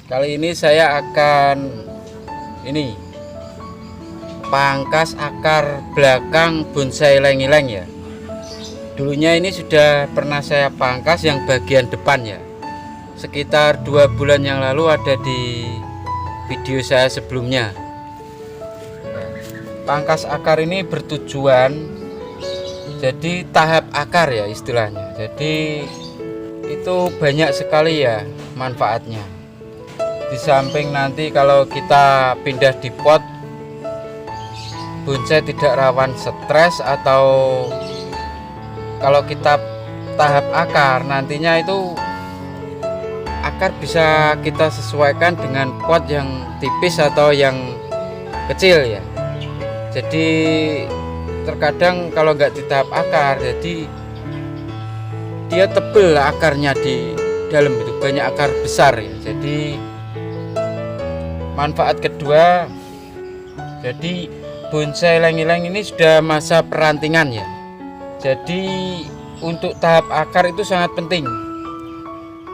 Kali ini saya akan pangkas akar belakang bonsai ylang-ylang ya. Dulunya ini sudah pernah saya pangkas yang bagian depan ya. Sekitar 2 bulan yang lalu ada di video saya sebelumnya. Pangkas akar ini bertujuan jadi tahap akar ya istilahnya. Jadi itu banyak sekali ya manfaatnya. Di samping nanti kalau kita pindah di pot, bonsai tidak rawan stres, atau kalau kita tahap akar nantinya itu akar bisa kita sesuaikan dengan pot yang tipis atau yang kecil ya. Jadi terkadang kalau nggak di tahap akar, jadi dia tebel akarnya di dalam, itu banyak akar besar ya. Jadi manfaat kedua, jadi bonsai ylang-ylang ini sudah masa perantingan ya. Jadi untuk tahap akar itu sangat penting.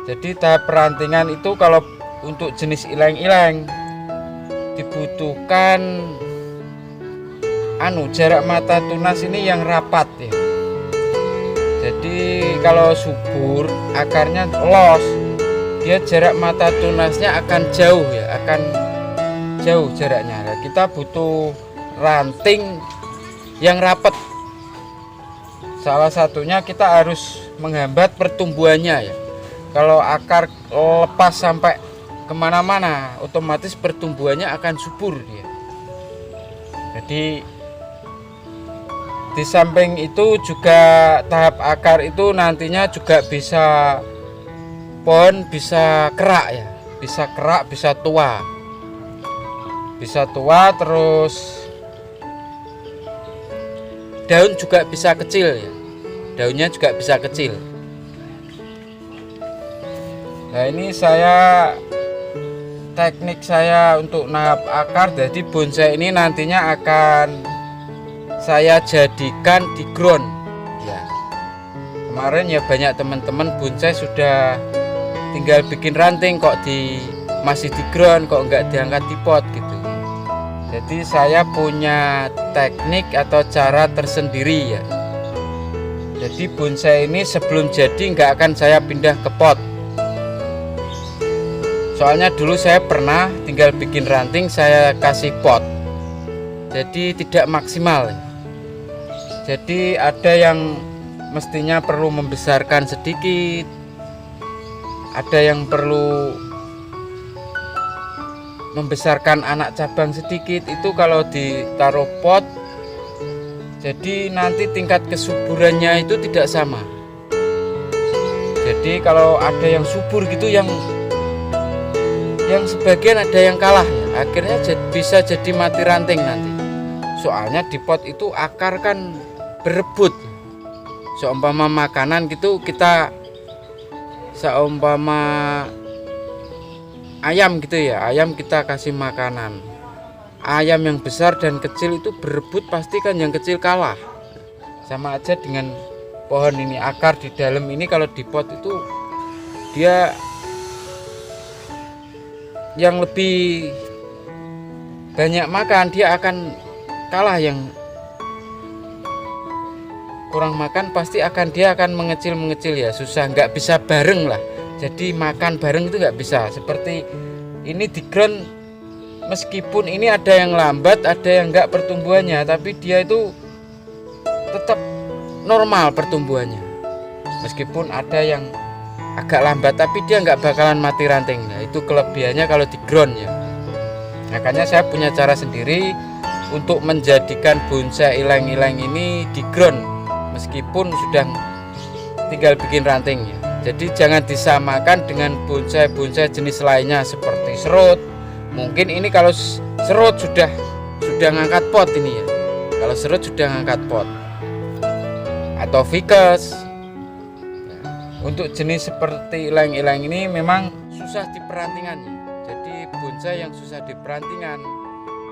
Jadi tahap perantingan itu kalau untuk jenis ylang-ylang dibutuhkan jarak mata tunas ini yang rapat ya. Jadi kalau subur akarnya los, dia jarak mata tunasnya akan jauh ya, akan jauh jaraknya. Nah, kita butuh ranting yang rapat. Salah satunya kita harus menghambat pertumbuhannya ya. Kalau akar lepas sampai kemana-mana, otomatis pertumbuhannya akan subur dia. Jadi di samping itu juga tahap akar itu nantinya juga bisa pohon bisa kerak ya, bisa kerak, bisa tua. Bisa tua, terus daun juga bisa kecil ya. Daunnya juga bisa kecil. Nah, ini teknik saya untuk nahap akar. Jadi bonsai ini nantinya akan saya jadikan di ground ya. Kemarin ya banyak teman-teman bonsai sudah tinggal bikin ranting kok masih di ground, kok nggak diangkat di pot gitu. Jadi saya punya teknik atau cara tersendiri ya. Jadi bonsai ini sebelum jadi nggak akan saya pindah ke pot. Soalnya dulu saya pernah tinggal bikin ranting saya kasih pot. Jadi tidak maksimal ya. Jadi ada yang mestinya perlu membesarkan sedikit, ada yang perlu membesarkan anak cabang sedikit. Itu kalau ditaruh pot, jadi nanti tingkat kesuburannya itu tidak sama. Jadi kalau ada yang subur gitu, yang sebagian ada yang kalah ya, akhirnya bisa jadi mati ranting nanti. Soalnya di pot itu akar kan berebut. Seumpama makanan gitu, kita seumpama ayam gitu ya, ayam kita kasih makanan, ayam yang besar dan kecil itu berebut, pasti kan yang kecil kalah. Sama aja dengan pohon ini, akar di dalam ini kalau di pot itu dia yang lebih banyak makan, dia akan kalah. Yang kurang makan pasti dia akan mengecil ya, susah, nggak bisa bareng lah. Jadi makan bareng itu nggak bisa. Seperti ini di ground, meskipun ini ada yang lambat, ada yang nggak pertumbuhannya, tapi dia itu tetap normal pertumbuhannya. Meskipun ada yang agak lambat, tapi dia nggak bakalan mati ranting. Nah, itu kelebihannya kalau di ground ya. Makanya saya punya cara sendiri untuk menjadikan bonsai ylang-ylang ini di ground, meskipun sudah tinggal bikin rantingnya. Jadi jangan disamakan dengan bonsai-bonsai jenis lainnya seperti serut. Mungkin ini kalau serut sudah ngangkat pot ini ya. Kalau serut sudah ngangkat pot. Atau ficus. Untuk jenis seperti ylang-ylang ini memang susah di perantingannya. Jadi bonsai yang susah di perantingan,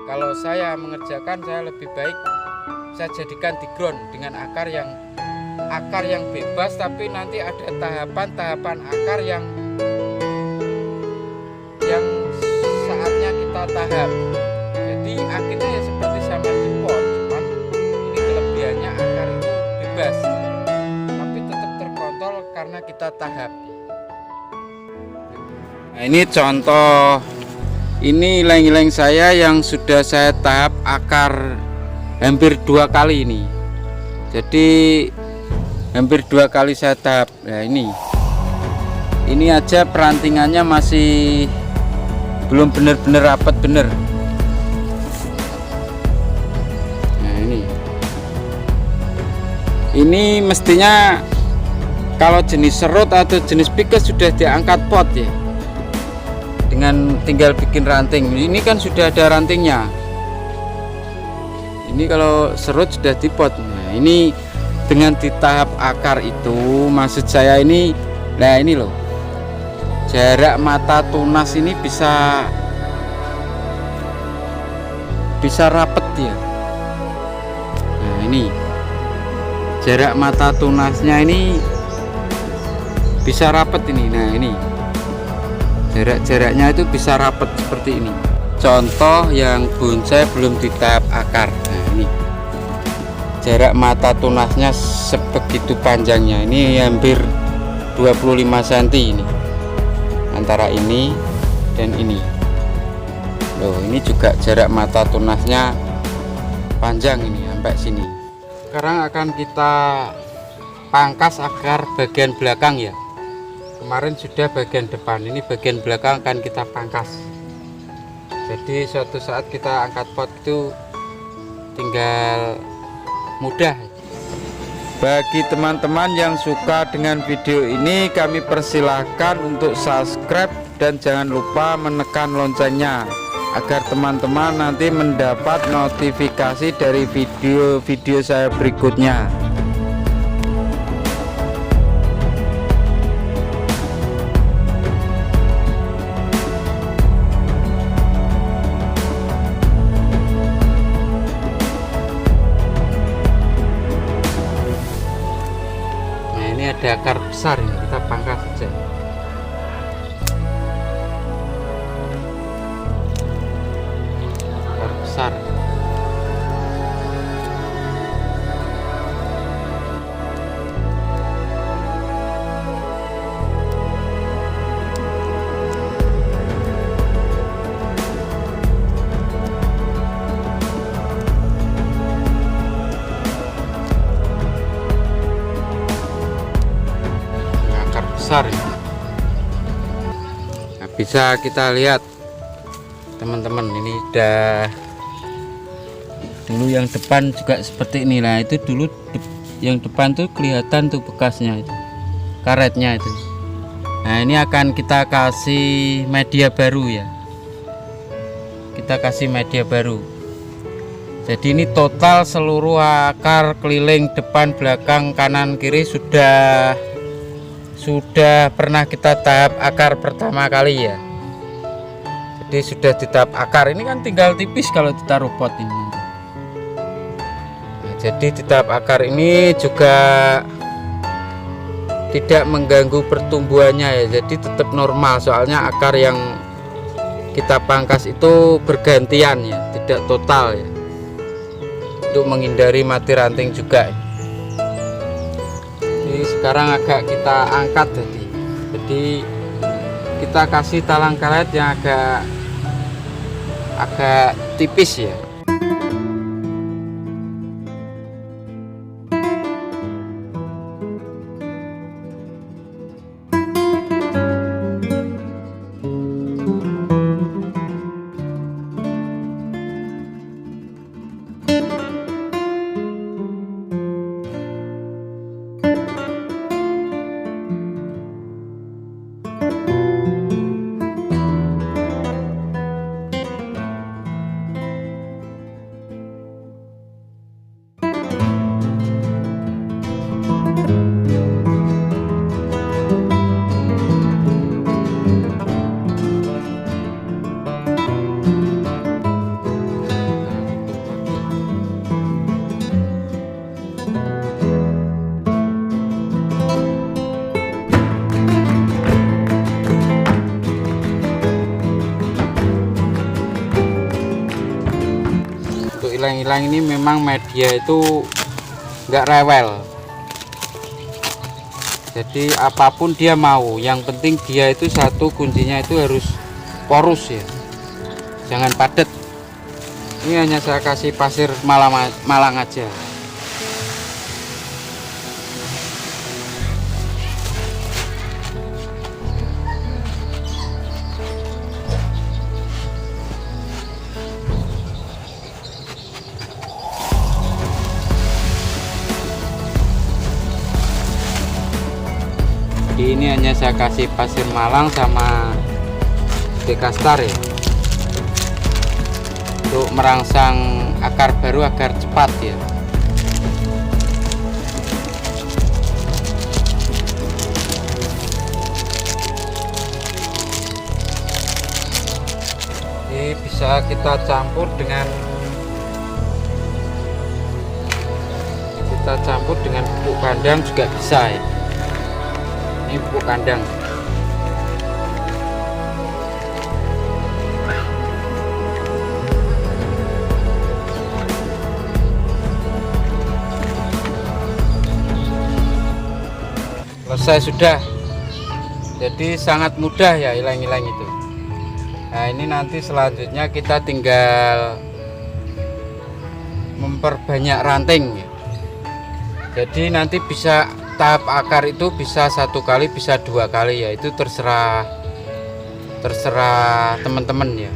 kalau saya mengerjakan, saya lebih baik saya jadikan di ground dengan akar yang bebas, tapi nanti ada tahapan akar yang secara tahap. Jadi akhirnya ya seperti sama di pot, cuman ini kelebihannya akar itu bebas, tapi tetap terkontrol karena kita tahap. Nah, ini contoh, ini ileng-ileng saya yang sudah saya tahap akar hampir 2 kali ini. Jadi hampir 2 kali saya tahap. Nah, ini aja perantingannya masih belum benar-benar rapat bener. Nah, ini mestinya kalau jenis serut atau jenis pikes sudah diangkat pot ya, dengan tinggal bikin ranting. Ini kan sudah ada rantingnya. Ini kalau serut sudah dipot. Nah, ini dengan di tahap akar itu maksud saya ini, nah ini loh, jarak mata tunas ini bisa rapet ya. Nah, ini jarak mata tunasnya ini bisa rapet ini. Nah, ini jaraknya itu bisa rapet seperti ini. Contoh yang bonsai belum di tahap akar. Nah, ini jarak mata tunasnya sebegitu panjangnya, ini hampir 25 cm ini antara ini dan ini. Loh, ini juga jarak mata tunasnya panjang ini sampai sini. Sekarang akan kita pangkas akar bagian belakang ya. Kemarin sudah bagian depan, ini bagian belakang akan kita pangkas. Jadi suatu saat kita angkat pot itu tinggal mudah. Bagi teman-teman yang suka dengan video ini, kami persilahkan untuk subscribe dan jangan lupa menekan loncengnya agar teman-teman nanti mendapat notifikasi dari video-video saya berikutnya. Ada akar besar ini, kita pangkas saja. Akar besar. Besar ya. Nah, bisa kita lihat teman-teman, ini udah dulu yang depan juga seperti ini lah. Itu dulu yang depan tuh kelihatan tuh bekasnya itu, karetnya itu. Nah, ini akan kita kasih media baru ya, kita kasih media baru. Jadi ini total seluruh akar keliling depan belakang kanan kiri sudah pernah kita tahap akar pertama kali ya. Jadi sudah di tahap akar, ini kan tinggal tipis kalau ditaruh pot ini. Nah, jadi di tahap akar ini juga tidak mengganggu pertumbuhannya ya, jadi tetap normal. Soalnya akar yang kita pangkas itu bergantian ya, tidak total ya, untuk menghindari mati ranting juga. Sekarang agak kita angkat, jadi kita kasih talang karet yang agak tipis ya. ilang-ilang ini memang media itu nggak rewel. Jadi apapun dia mau, yang penting dia itu satu kuncinya itu harus porus ya, jangan padat. Ini hanya saya kasih pasir Malang aja. Jadi ini hanya saya kasih pasir Malang sama Dekastar ya, untuk merangsang akar baru agar cepat ya. Ini bisa kita campur dengan pupuk kandang juga bisa ya. Ini pupuk kandang. Selesai sudah. Jadi sangat mudah ya ilang-ilang itu. Nah ini nanti selanjutnya kita tinggal memperbanyak ranting ya. Jadi nanti bisa tahap akar itu bisa 1 kali, bisa 2 kali ya, itu terserah teman-teman ya.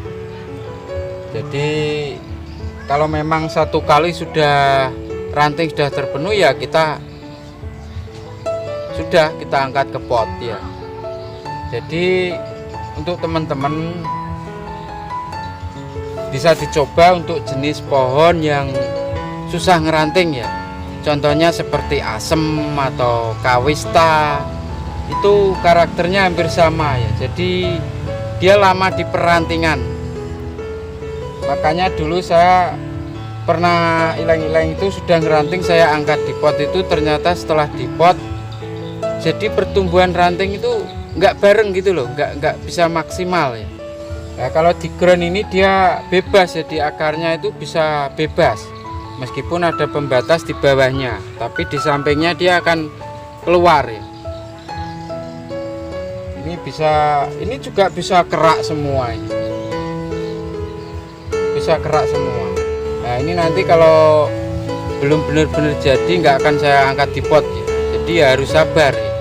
Jadi kalau memang 1 kali sudah ranting sudah terpenuhi ya, kita angkat ke pot ya. Jadi untuk teman-teman bisa dicoba untuk jenis pohon yang susah ngeranting ya. Contohnya seperti asem atau kawista, itu karakternya hampir sama ya. Jadi dia lama di perantingan. Makanya dulu saya pernah ilang-ilang itu sudah ngeranting, saya angkat di pot itu, ternyata setelah di pot jadi pertumbuhan ranting itu nggak bareng gitu loh, nggak bisa maksimal ya. Nah, kalau di ground ini dia bebas, jadi akarnya itu bisa bebas. Meskipun ada pembatas di bawahnya, tapi di sampingnya dia akan keluar ya. Ini juga bisa kerak semua ini. Bisa kerak semua. Nah ini nanti kalau belum benar-benar jadi nggak akan saya angkat di pot ya. Jadi ya harus sabar ya.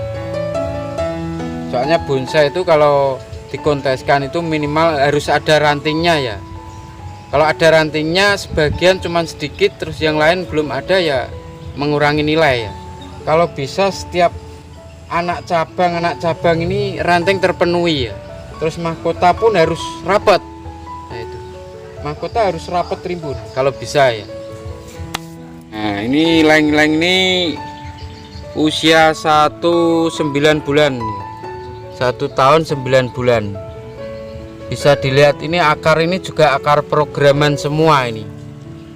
Soalnya bonsai itu kalau dikonteskan itu minimal harus ada rantingnya ya. Kalau ada rantingnya sebagian cuman sedikit, terus yang lain belum ada ya, mengurangi nilai ya. Kalau bisa setiap anak cabang ini ranting terpenuhi ya. Terus mahkota pun harus rapat. Nah itu, mahkota harus rapat rimbun kalau bisa ya. Nah ini ilang-ilang ini usia 9 bulan, 1 tahun 9 bulan. Bisa dilihat ini akar ini juga akar programan semua ini,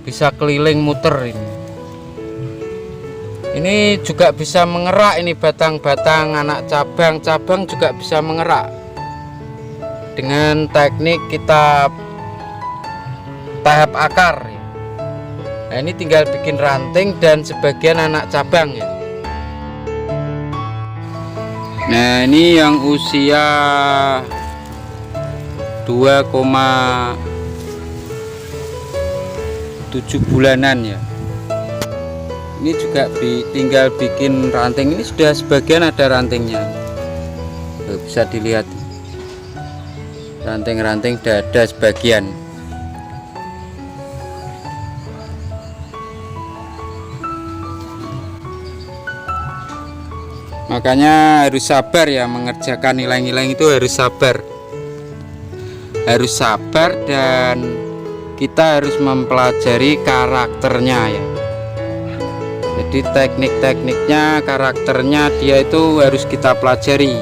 bisa keliling muter ini. Ini juga bisa mengerak, ini batang-batang anak cabang juga bisa mengerak dengan teknik kita tahap akar ya. Nah ini tinggal bikin ranting dan sebagian anak cabang ya. Nah ini yang usia 2,7 bulanan ya. Ini juga tinggal bikin ranting, ini sudah sebagian ada rantingnya. Tuh, bisa dilihat ranting-ranting sudah ada sebagian. Makanya harus sabar ya, mengerjakan ilang-ilang itu harus sabar. Harus sabar dan kita harus mempelajari karakternya ya. Jadi teknik-tekniknya, karakternya dia itu harus kita pelajari.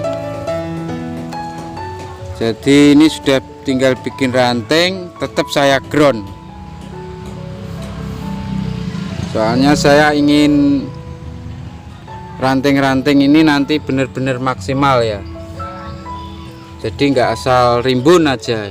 Jadi ini sudah tinggal bikin ranting, tetap saya ground. Soalnya saya ingin ranting-ranting ini nanti benar-benar maksimal ya. Jadi nggak asal rimbun aja.